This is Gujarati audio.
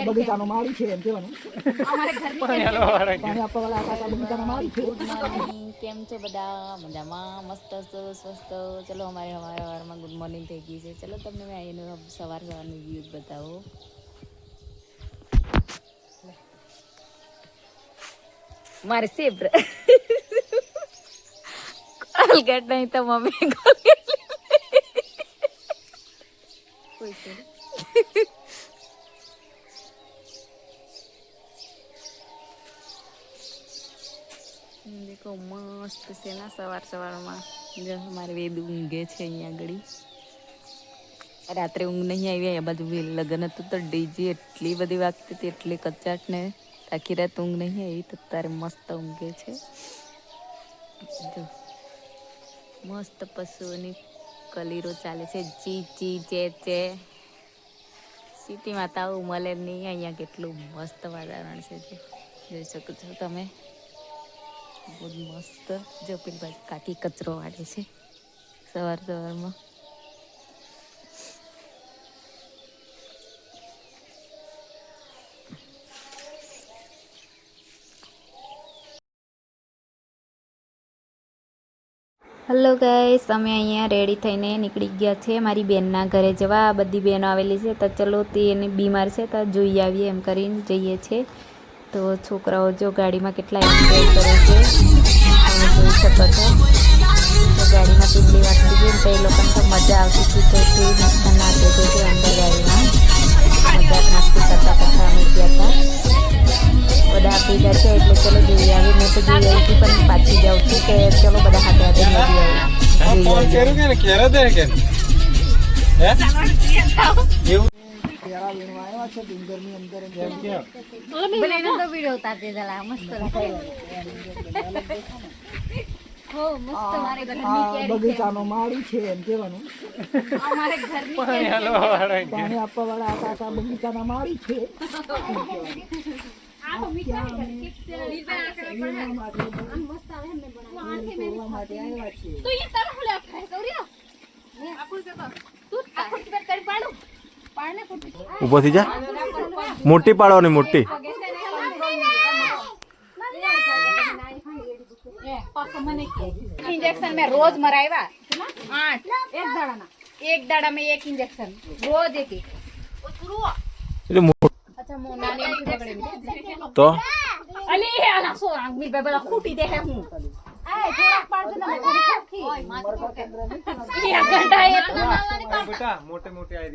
બગીચાનો માળી છે એમ કહેવાનું. કેમ છો બધા? મજામાં? મસ્ત સ્વસ્થ. ચલો અમારે સવારમાં ગુડ મોર્નિંગ થઈ ગઈ છે. ચલો તમને મેં એનું સવારનું વ્યૂ બતાવો. મારે સેબ્ર કોલગેટ નહીં તો મમ્મી કોલગેટ દેખો મસ્ત છે ને સવારમાં જો મારે વેદ ઊંઘે છે અહીંયા આગળ. રાત્રે ઊંઘ નહીં આવી આ બાજુ લગ્ન હતું તો ડીજી એટલી બધી વાગતી હતી એટલી કચાટ ને આખી રાત ઊંઘ નહીં આવી તો તારે મસ્ત ઊંઘે છે. જો મસ્ત પશુઓની કલીરો ચાલે છે. ચી ચી ચે ચે. સિટીમાં તો આવું મળે નહીં. અહીંયા કેટલું મસ્ત વાતાવરણ છે જોઈ શકો છો તમે. બહુ મસ્ત. જો પેલી બાજુ કાકી કચરો વાળે છે સવારમાં. હેલો ગાઈસ, અમે અહીંયા રેડી થઈને નીકળી ગયા છે મારી બેનના ઘરે જવા. આ બધી બહેનો આવેલી છે તો ચલો તે એની બીમાર છે તો જોઈ આવીએ એમ કરીને જઈએ છીએ. તો છોકરાઓ જો ગાડીમાં કેટલા એન્જોય કરે છે તમે જોઈ શકો છો. તો ગાડીમાં ટીમલી વાગતી ગઈ તો એ લોકોને તો મજા આવતી હતી તો તે નાચે છે અંદર ગાડીમાં મજાક નાસ્તી કરતા કરતા અમે ગયા હતા. બધા આપી ગયા છે એટલે ચલો જોઈ આવી. મેં તો જોઈ આવી હતી પણ પાછી જાઉં છું કે ચલો બધા હાથે હાથે બગીચાનો માળી છે એમ કહેવાનું. પાણી આપવા વાળા કાકા બગીચાના માળી છે. ऊपर थी जा मोटी पाड़ो मोटी इंजेक्शन में रोज मराएगा 8 एक दाड़ा में एक इंजेक्शन रोज एक अच्छा तो अली आला सोरांग मी बेबला खूटी दे है हूं ए थोड़ा पाड़ दे ना खूटी ओए मार को ये घंटा ये तो बेटा मोटे मोटे आई